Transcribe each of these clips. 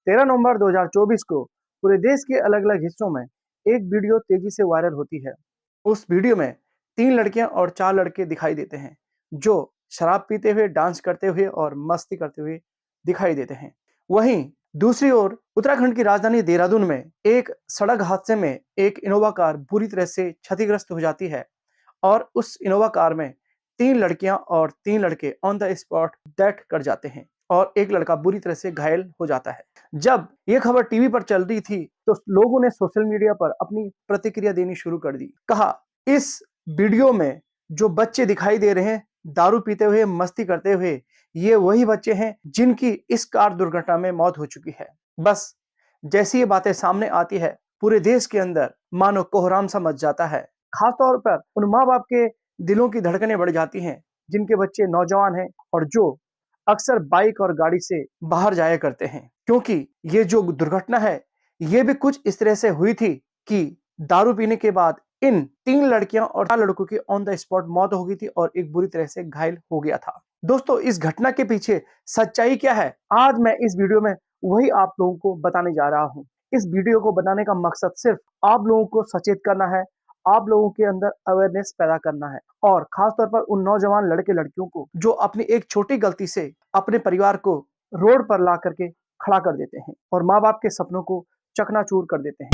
13 नवंबर 2024 को पूरे देश के अलग-अलग हिस्सों में एक वीडियो तेजी से वायरल होती है। उस वीडियो में 3 लड़कियां और 4 लड़के दिखाई देते हैं, जो शराब पीते हुए, डांस करते हुए और मस्ती करते हुए दिखाई देते हैं। वहीं दूसरी ओर उत्तराखंड की राजधानी देहरादून में एक सड़क हादसे में एक इनोवा कार बुरी तरह से क्षतिग्रस्त हो जाती है और उस इनोवा कार में 3 लड़कियां और 3 लड़के ऑन द स्पॉट डेथ कर जाते हैं और एक लड़का बुरी तरह से घायल हो जाता है। जब ये खबर टीवी पर चल रही थी तो लोगों ने सोशल मीडिया पर अपनी प्रतिक्रिया देनी शुरू कर दी। कहा, इस वीडियो में जो बच्चे दिखाई दे रहे हैं दारू पीते हुए, मस्ती करते हुए, ये वही बच्चे हैं जिनकी इस कार दुर्घटना में मौत हो चुकी है। बस जैसी ये बातें सामने आती है, पूरे देश के अंदर मानो कोहराम सा मच जाता है। खास तौर पर उन माँ-बाप के दिलों की धड़कनें बढ़ जाती हैं, जिनके बच्चे नौजवान हैं और जो अक्सर बाइक और गाड़ी से बाहर जाया करते हैं। क्योंकि ये जो दुर्घटना है, ये भी कुछ इस तरह से हुई थी कि दारू पीने के बाद इन 3 लड़कियां और 4 लड़कों की ऑन द स्पॉट मौत हो गई थी और एक बुरी तरह से घायल हो गया था। दोस्तों, इस घटना के पीछे सच्चाई क्या है? आज मैं इस वीडियो में वही आप लोगों को बताने जा रहा हूँ। इस वीडियो को बनाने का मकसद सिर्फ आप लोगों को सचेत करना है, आप लोगों के अंदर अवेयरनेस पैदा करना है और खास तौर पर उन नौजवान लड़के लड़कियों को जो अपनी एक छोटी गलती से अपने परिवार को रोड पर ला करके खड़ा कर देते हैं और माँ बाप के सपनों को चकनाचूर कर देते हैं।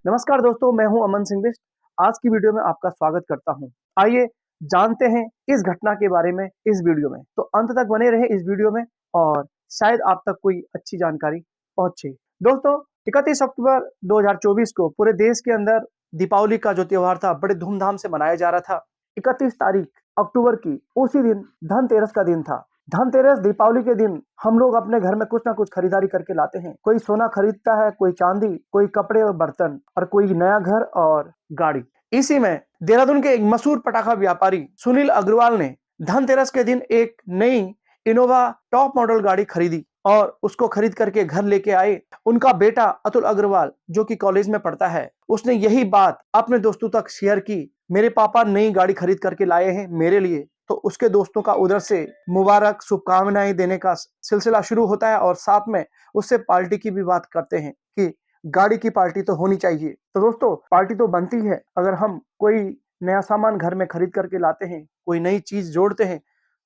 नमस्कार दोस्तों, मैं हूं अमन सिंह बिष्ट। आज की वीडियो में आपका स्वागत करता हूं। आइए जानते हैं इस घटना के बारे में इस वीडियो में। तो अंत तक बने रहे इस वीडियो में और शायद आप तक कोई अच्छी जानकारी पहुंचे। दोस्तों, 31 अक्टूबर 2024 को पूरे देश के अंदर दीपावली का जो त्योहार था बड़े धूमधाम से मनाया जा रहा था। 31 तारीख अक्टूबर की उसी दिन धनतेरस का दिन था। धनतेरस दीपावली के दिन हम लोग अपने घर में कुछ ना कुछ खरीदारी करके लाते हैं। कोई सोना खरीदता है, कोई चांदी, कोई कपड़े और बर्तन और कोई नया घर और गाड़ी। इसी में देहरादून के एक मशहूर पटाखा व्यापारी सुनील अग्रवाल ने धनतेरस के दिन एक नई इनोवा टॉप मॉडल गाड़ी खरीदी और उसको खरीद करके घर लेके आए। उनका बेटा अतुल अग्रवाल जो कि कॉलेज में पढ़ता है, उसने यही बात अपने दोस्तों तक शेयर की, मेरे पापा नई गाड़ी खरीद करके लाए हैं मेरे लिए। तो उसके दोस्तों का उधर से मुबारक शुभकामनाएं देने का सिलसिला शुरू होता है और साथ में उससे पार्टी की भी बात करते हैं कि गाड़ी की पार्टी तो होनी चाहिए। तो दोस्तों, पार्टी तो बनती है अगर हम कोई नया सामान घर में खरीद करके लाते हैं, कोई नई चीज जोड़ते हैं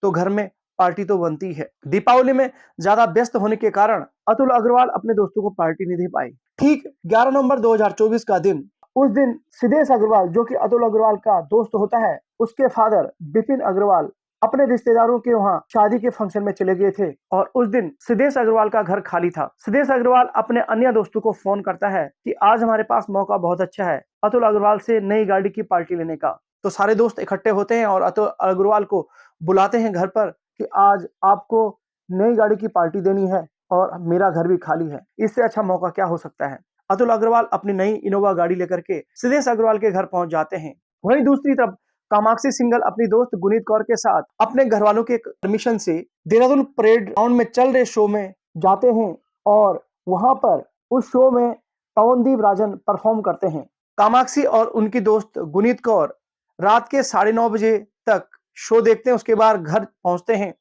तो घर में पार्टी तो बनती है। दीपावली में ज्यादा व्यस्त होने के कारण अतुल अग्रवाल अपने दोस्तों को पार्टी नहीं दे पाए। ठीक 11 नवंबर 2024 का दिन, उस दिन सिद्धेश अग्रवाल जो कि अतुल अग्रवाल का दोस्त होता है, उसके फादर विपिन अग्रवाल अपने रिश्तेदारों के वहां शादी के फंक्शन में चले गए थे और उस दिन सिद्धेश अग्रवाल का घर खाली था। सिद्धेश अग्रवाल अपने अन्य दोस्तों को फोन करता है कि आज हमारे पास मौका बहुत अच्छा है अतुल अग्रवाल से नई गाड़ी की पार्टी लेने का। तो सारे दोस्त इकट्ठे होते हैं और अतुल अग्रवाल को बुलाते हैं घर पर कि आज आपको नई गाड़ी की पार्टी देनी है और मेरा घर भी खाली है, इससे अच्छा मौका क्या हो सकता है। अतुल अग्रवाल अपनी नई इनोवा गाड़ी लेकर के सिद्धेश अग्रवाल के घर पहुंच जाते हैं। वहीं दूसरी तरफ कामाक्षी सिंघल अपनी दोस्त गुनीत कौर के साथ अपने घर वालों के परमिशन से देहरादून परेड ग्राउंड में चल रहे शो में जाते हैं और वहां पर उस शो में पवनदीप राजन परफॉर्म करते हैं। कामाक्षी और उनकी दोस्त गुनीत कौर रात के 9:30 बजे तक शो देखते हैं। उसके बाद घर पहुंचते हैं।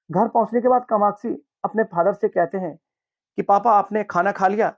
घर पहुंचने के बाद कामाक्षी अपने फादर से कहते हैं कि पापा आपने खाना खा लिया?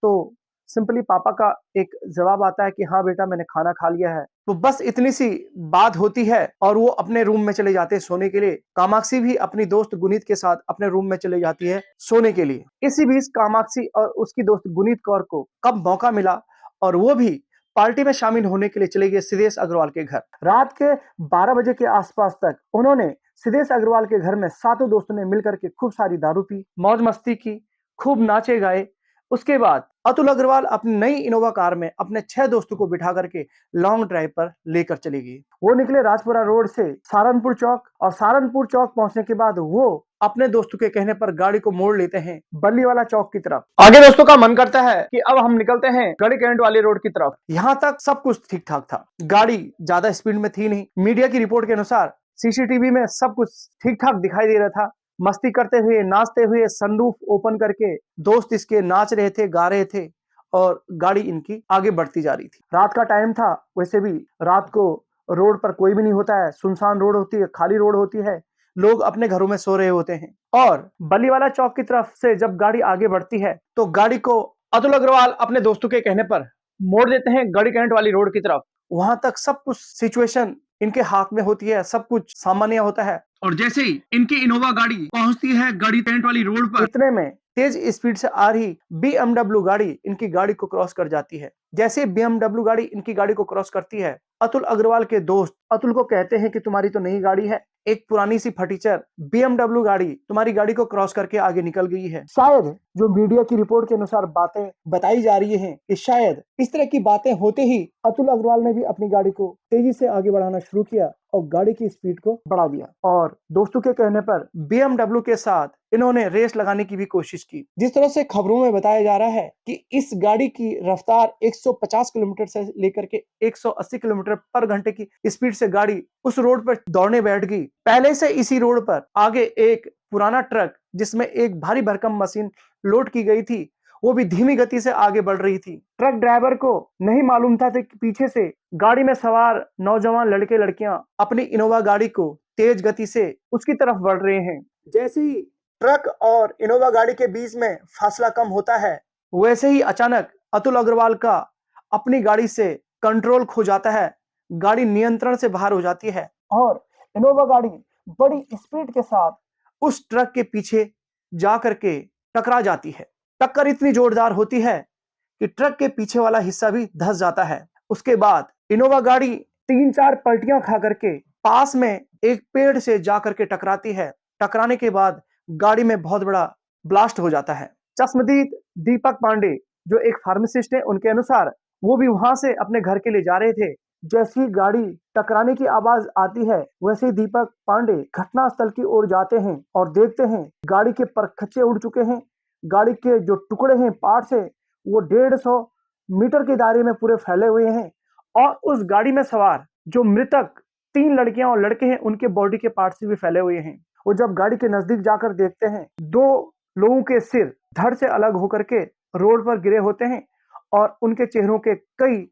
तो सिंपली पापा का एक जवाब आता है कि हाँ बेटा मैंने खाना खा लिया है। तो बस इतनी सी बात होती है और वो अपने रूम में चले जाते हैं सोने के लिए। कामाक्षी भी अपनी दोस्त गुनीत के साथ अपने रूम में चले जाती है सोने के लिए। इसी बीच कामाक्षी और उसकी दोस्त गुनीत कौर को कब मौका मिला और वो भी पार्टी में शामिल होने के लिए चले गए सिद्धेश अग्रवाल के घर। रात के 12 बजे के आसपास तक उन्होंने सिद्धेश अग्रवाल के घर में सातों दोस्तों ने मिलकर के खूब सारी दारू पी, मौज मस्ती की, खूब नाचे गाए। उसके बाद अतुल अग्रवाल अपनी नई इनोवा कार में अपने 6 दोस्तों को बिठा करके लॉन्ग ड्राइव पर लेकर चली गई। वो निकले राजपुरा रोड से सहारनपुर चौक और सहारनपुर चौक पहुंचने के बाद वो अपने दोस्तों के कहने पर गाड़ी को मोड़ लेते हैं बल्लीवाला चौक की तरफ। आगे दोस्तों का मन करता है कि अब हम निकलते हैं गढ़ी कैंट वाली रोड की तरफ। यहाँ तक सब कुछ ठीक ठाक था, गाड़ी ज्यादा स्पीड में थी नहीं। मीडिया की रिपोर्ट के अनुसार सीसीटीवी में सब कुछ ठीक ठाक दिखाई दे रहा था। मस्ती करते हुए, नाचते हुए, सनरूफ ओपन करके दोस्त इसके नाच रहे थे, गा रहे थे और गाड़ी इनकी आगे बढ़ती जा रही थी। रात का टाइम था, वैसे भी रात को रोड पर कोई भी नहीं होता है, सुनसान रोड होती है, खाली रोड होती है, लोग अपने घरों में सो रहे होते हैं। और बल्लीवाला चौक की तरफ से जब गाड़ी आगे बढ़ती है तो गाड़ी को अतुल अग्रवाल अपने दोस्तों के कहने पर मोड़ देते हैं गड़ी कैंट वाली रोड की तरफ। वहां तक सब कुछ सिचुएशन इनके हाथ में होती है, सब कुछ सामान्य होता है। और जैसे ही इनकी इनोवा गाड़ी पहुंचती है गड़ी कैंट वाली रोड पर, इतने में तेज स्पीड से आ रही BMW गाड़ी इनकी गाड़ी को क्रॉस कर जाती है। जैसे BMW गाड़ी इनकी गाड़ी को क्रॉस करती है, अतुल अग्रवाल के दोस्त अतुल को कहते हैं कि तुम्हारी तो नई गाड़ी है, एक पुरानी सी फटीचर BMW गाड़ी तुम्हारी गाड़ी को क्रॉस करके आगे निकल गई है। शायद जो मीडिया की रिपोर्ट के अनुसार बातें बताई जा रही हैं कि शायद इस तरह की बातें होते ही अतुल अग्रवाल ने भी अपनी गाड़ी को तेजी से आगे बढ़ाना शुरू किया और गाड़ी की स्पीड को बढ़ा दिया। और दोस्तों के कहने पर BMW के साथ इन्होंने रेस लगाने की भी कोशिश की। जिस तरह से खबरों में बताया जा रहा है कि इस गाड़ी की रफ्तार 150 किलोमीटर से लेकर के 180 किलोमीटर पर घंटे की स्पीड से गाड़ी उस रोड पर दौड़ने बैठ गई। पहले से इसी रोड पर आगे एक पुराना ट्रक जिसमें एक भारी भरकम मशीन लोड की गई थी, वो भी धीमी गति से आगे बढ़ रही थी। ट्रक ड्राइवर को नहीं मालूम था कि पीछे से गाड़ी में सवार नौजवान लड़के लड़कियां अपनी इनोवा गाड़ी को तेज गति से उसकी तरफ बढ़ रहे हैं। जैसे ही ट्रक और इनोवा गाड़ी के बीच में फासला कम होता है, वैसे ही अचानक अतुल अग्रवाल का अपनी गाड़ी से कंट्रोल खो जाता है, गाड़ी नियंत्रण से बाहर हो जाती है और इनोवा गाड़ी बड़ी स्पीड के साथ उस ट्रक के पीछे जा करके टकरा जाती है। टक्कर इतनी जोरदार होती है कि ट्रक के पीछे वाला हिस्सा भी धंस जाता है। उसके बाद इनोवा गाड़ी 3-4 पलटियां खा करके पास में एक पेड़ से जा करके टकराती है। टकराने के बाद गाड़ी में बहुत बड़ा ब्लास्ट हो जाता है। चश्मदीद दीपक पांडे जो एक फार्मासिस्ट है, उनके अनुसार वो भी वहां से अपने घर के लिए जा रहे थे। जैसी गाड़ी टकराने की आवाज आती है वैसे ही दीपक पांडे घटनास्थल की ओर जाते हैं और देखते हैं गाड़ी के परखच्चे उड़ चुके हैं। गाड़ी के जो टुकड़े हैं पार्ट्स है वो 150 मीटर के दायरे में पूरे फैले हुए हैं और उस गाड़ी में सवार जो मृतक 3 लड़कियां और लड़के हैं उनके बॉडी के पार्ट्स भी फैले हुए हैं। वो जब गाड़ी के नजदीक जाकर देखते हैं 2 लोगों के सिर धड़ से अलग होकर के रोड पर गिरे होते हैं और उनके चेहरों के कई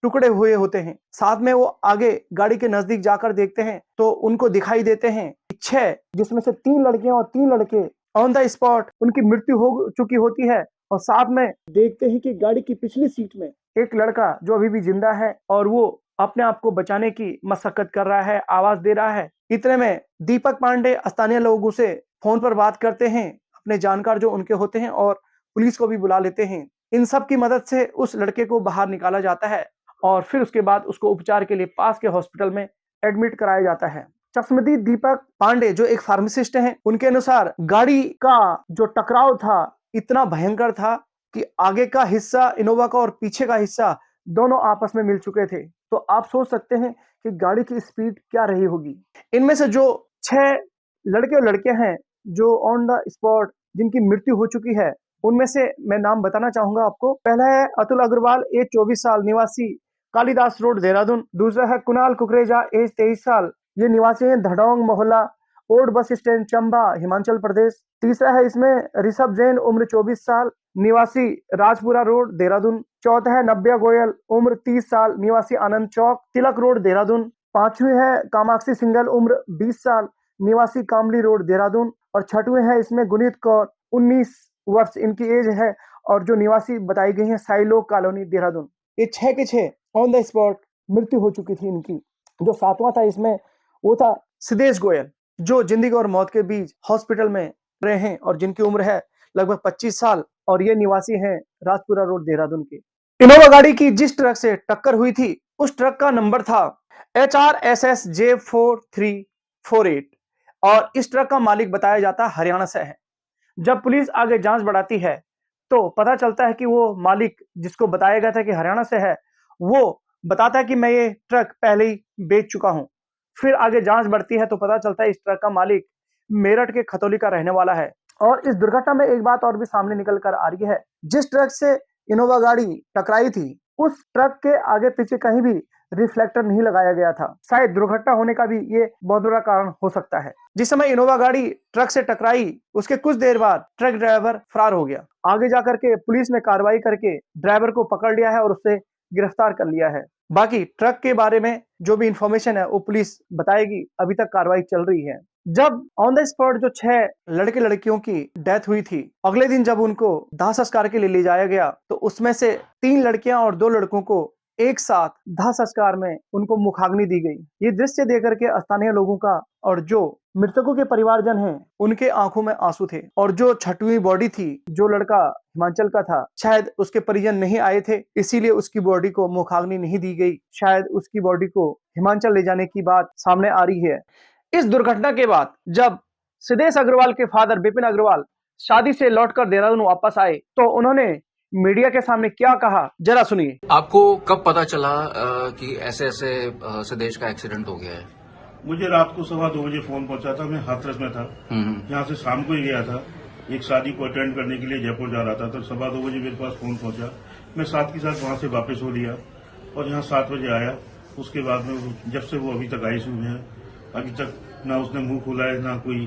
टुकड़े हुए होते हैं। साथ में वो आगे गाड़ी के नजदीक जाकर देखते हैं तो उनको दिखाई देते हैं 6, जिसमें से 3 लड़कियां और 3 लड़के ऑन द स्पॉट उनकी मृत्यु हो चुकी होती है। और साथ में देखते हैं कि गाड़ी की पिछली सीट में एक लड़का जो अभी भी जिंदा है और वो अपने आप को बचाने की मशक्कत कर रहा है, आवाज दे रहा है। इतने में दीपक पांडे स्थानीय लोगों से फोन पर बात करते हैं, अपने जानकार जो उनके होते हैं, और पुलिस को भी बुला लेते हैं। इन सब की मदद से उस लड़के को बाहर निकाला जाता है और फिर उसके बाद उसको उपचार के लिए पास के हॉस्पिटल में एडमिट कराया जाता है। चश्मदीद दीपक पांडे जो एक फार्मासिस्ट हैं, उनके अनुसार गाड़ी का जो टकराव था इतना भयंकर था कि आगे का हिस्सा इनोवा का और पीछे का हिस्सा दोनों आपस में मिल चुके थे। तो आप सोच सकते हैं कि गाड़ी की स्पीड क्या रही होगी। इनमें से जो 6 लड़के और लड़कियां हैं जो ऑन द स्पॉट जिनकी मृत्यु हो चुकी है, उनमें से मैं नाम बताना चाहूंगा आपको। पहला है अतुल अग्रवाल, एज 24 साल, निवासी कालीदास रोड देहरादून। दूसरा है कुणाल कुकरेजा, एज 23 साल, ये निवासी हैं धड़ोंग मोहल्ला, old bus stand, Chamba, Himachal Pradesh. तीसरा है इसमें ऋषभ जैन, उम्र 24 साल, निवासी राजपुरा रोड देहरादून। चौथा है नब्या गोयल, उम्र 30 साल, निवासी आनंद चौक, तिलक रोड देहरादून। पांचवी है कामाक्षी सिंगल, उम्र 20 साल, निवासी कामली रोड देहरादून। और छठवें है इसमें गुनीत कौर, 19 वर्ष इनकी एज है और जो निवासी बताई गई है साइलोक कॉलोनी देहरादून। ये 6 के 6 ऑन द स्पॉट मृत्यु हो चुकी थी इनकी। जो 7वां था इसमें वो था सिद्धेश गोयल, जो जिंदगी और मौत के बीच हॉस्पिटल में रहे हैं और जिनकी उम्र है लगभग 25 साल और ये निवासी हैं राजपुरा रोड देहरादून के। इनोवा गाड़ी की जिस ट्रक से टक्कर हुई थी उस ट्रक का नंबर था HRSSJ4348 और इस ट्रक का मालिक बताया जाता है हरियाणा से है। जब पुलिस आगे जांच बढ़ाती है तो पता चलता है कि वो मालिक जिसको बताया गया था कि हरियाणा से है, वो बताता है कि मैं ये ट्रक पहले ही बेच चुका हूं। फिर आगे जांच बढ़ती है तो पता चलता है इस ट्रक का मालिक मेरठ के खतौली का रहने वाला है। और इस दुर्घटना में एक बात और भी सामने निकल कर आ रही है, जिस ट्रक से इनोवा गाड़ी टकराई थी उस ट्रक के आगे पीछे कहीं भी रिफ्लेक्टर नहीं लगाया गया था। शायद दुर्घटना होने का भी ये बहुत बड़ा कारण हो सकता है। जिस समय इनोवा गाड़ी ट्रक से टकराई उसके कुछ देर बाद ट्रक ड्राइवर फरार हो गया। आगे जाकर के पुलिस ने कार्रवाई करके ड्राइवर को पकड़ लिया है और उससे गिरफ्तार कर लिया है। बाकी ट्रक के बारे में जो भी इंफॉर्मेशन है वो पुलिस बताएगी। अभी तक कार्रवाई चल रही है। जब ऑन द स्पॉट जो 6 लड़के लड़कियों की डेथ हुई थी, अगले दिन जब उनको दाह संस्कार के लिए ले जाया गया तो उसमें से 3 लड़कियां और 2 लड़कों को एक साथ दाह संस्कार में उनको मुखाग्नि दी गई। ये दृश्य देख करके स्थानीय लोगों का और जो मृतकों के परिवारजन हैं उनके आंखों में आंसू थे। और जो छठी हुई बॉडी थी, जो लड़का हिमाचल का था, शायद उसके परिजन नहीं आए थे, इसीलिए उसकी बॉडी को मुखाग्नि नहीं दी गई। शायद उसकी बॉडी को हिमाचल ले जाने की बात सामने आ रही है। इस दुर्घटना के बाद जब सिद्धेश अग्रवाल के फादर विपिन अग्रवाल शादी से लौटकर देहरादून वापस आए तो उन्होंने मीडिया के सामने क्या कहा, जरा सुनिए। आपको कब पता चला कि ऐसे ऐसे सिद्धेश का एक्सीडेंट हो गया है? मुझे रात को 2:15 बजे फोन पहुंचा था। मैं हाथरस में था, यहाँ से शाम को ही गया था। एक शादी को अटेंड करने के लिए जयपुर जा रहा था, तो 2:15 बजे मेरे पास फोन पहुंचा। मैं साथ के साथ वहां से वापस हो लिया और यहाँ 7 बजे आया। उसके बाद में जब से वो अभी तक आईसीयू में है, अभी तक ना उसने मुंह खोला है, ना कोई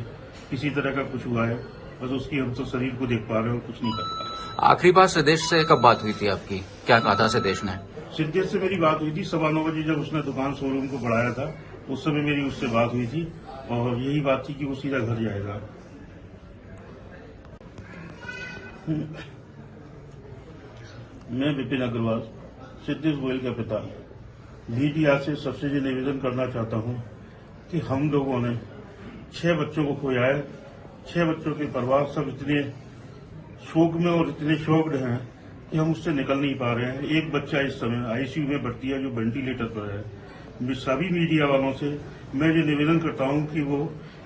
किसी तरह का कुछ हुआ है। बस उसकी हम तो शरीर को देख पा रहे हैं और कुछ नहीं कर पा रहे। आखिरी बार सिद्धेश से कब बात हुई थी आपकी? क्या कहा था सिद्धेश ने? सिद्धेश से मेरी बात हुई थी 9:15 बजे, जब उसने दुकान शोरूम को बढ़ाया था। उस समय मेरी उससे बात हुई थी और यही बात थी कि वो सीधा घर जाएगा। मैं विपिन अग्रवाल, सिद्धेश गोयल का पिता, मीडिया से सबसे ये निवेदन करना चाहता हूं कि हम लोगों ने 6 बच्चों को खोया है। 6 बच्चों के परिवार सब इतने शोक में और इतने शॉक्ड हैं कि हम उससे निकल नहीं पा रहे हैं। एक बच्चा इस समय आईसीयू में भर्ती है, जो वेंटिलेटर पर है। सभी मीडिया वालों से मैं ये निवेदन करता हूं कि वो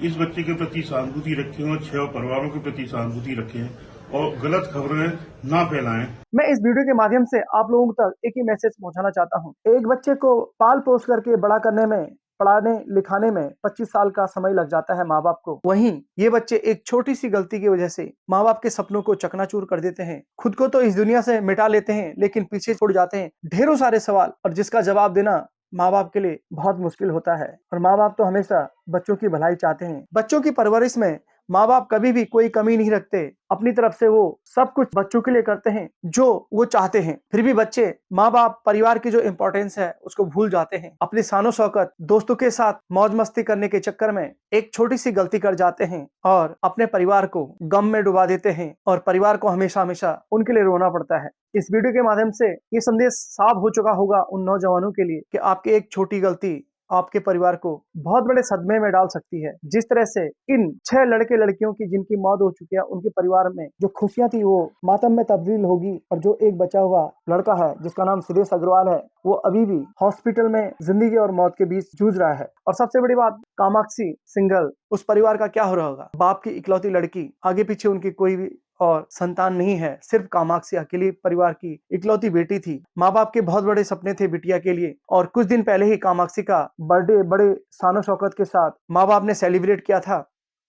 इस बच्चे के प्रति सहानुभूति रखें और 6 परिवारों के प्रति सहानुभूति रखें और गलत खबरें ना फैलाएं। मैं इस वीडियो के माध्यम से आप लोगों तक एक ही मैसेज पहुंचाना चाहता हूं। एक बच्चे को पाल पोस करके बड़ा करने में, पढ़ाने लिखाने में 25 साल का समय लग जाता है माँ बाप को। वहीं ये बच्चे एक छोटी सी गलती की वजह से माँ बाप के सपनों को चकनाचूर कर देते हैं। खुद को तो इस दुनिया से मिटा लेते हैं, लेकिन पीछे छोड़ जाते हैं ढेरों सारे सवाल, और जिसका जवाब देना माँ बाप के लिए बहुत मुश्किल होता है। और माँ बाप तो हमेशा बच्चों की भलाई चाहते हैं। बच्चों की परवरिश में माँ बाप कभी भी कोई कमी नहीं रखते। अपनी तरफ से वो सब कुछ बच्चों के लिए करते हैं जो वो चाहते हैं। फिर भी बच्चे माँ बाप, परिवार की जो इंपॉर्टेंस है उसको भूल जाते हैं। अपनी शानो शौकत, दोस्तों के साथ मौज मस्ती करने के चक्कर में एक छोटी सी गलती कर जाते हैं और अपने परिवार को गम में डुबा देते हैं और परिवार को हमेशा हमेशा उनके लिए रोना पड़ता है। इस वीडियो के माध्यम से ये संदेश साफ हो चुका होगा उन नौजवानों के लिए कि आपकी एक छोटी गलती आपके परिवार को बहुत बड़े सदमे में डाल सकती है। जिस तरह से इन 6 लड़के लड़कियों की जिनकी मौत हो चुकी है, उनके परिवार में जो खुशियां थी वो मातम में तब्दील होगी। और जो एक बचा हुआ लड़का है जिसका नाम सिद्धेश अग्रवाल है, वो अभी भी हॉस्पिटल में जिंदगी और मौत के बीच जूझ रहा है। और सबसे बड़ी बात, कामाक्षी सिंगल, उस परिवार का क्या हो रहा होगा? बाप की इकलौती लड़की, आगे पीछे उनकी कोई भी और संतान नहीं है, सिर्फ कामाक्षी अकेली परिवार की इकलौती बेटी थी। माँ बाप के बहुत बड़े सपने थे बिटिया के लिए, और कुछ दिन पहले ही कामाक्षी का बर्थडे बड़े शानो शौकत के साथ माँ बाप ने सेलिब्रेट किया था।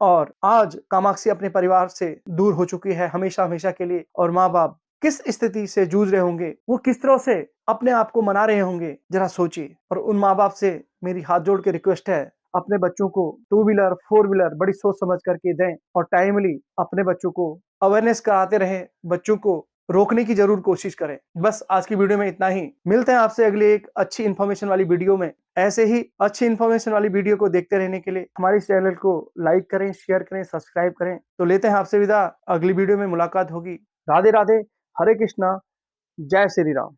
और आज कामाक्षी अपने परिवार से दूर हो चुकी है हमेशा हमेशा के लिए। और माँ बाप किस स्थिति से जूझ रहे होंगे, वो किस तरह से अपने आप को मना रहे होंगे, जरा सोचिए। और उन माँ बाप से मेरी हाथ जोड़ के रिक्वेस्ट है, अपने बच्चों को 2 व्हीलर 4 व्हीलर बड़ी सोच समझ करके दें और टाइमली अपने बच्चों को अवेयरनेस कराते रहें, बच्चों को रोकने की जरूर कोशिश करें। बस आज की वीडियो में इतना ही। मिलते हैं आपसे अगली एक अच्छी इन्फॉर्मेशन वाली वीडियो में। ऐसे ही अच्छी इन्फॉर्मेशन वाली वीडियो को देखते रहने के लिए हमारे चैनल को लाइक करें, शेयर करें, सब्सक्राइब करें। तो लेते हैं आपसे विदा, अगली वीडियो में मुलाकात होगी। राधे राधे, हरे कृष्णा, जय श्री राम।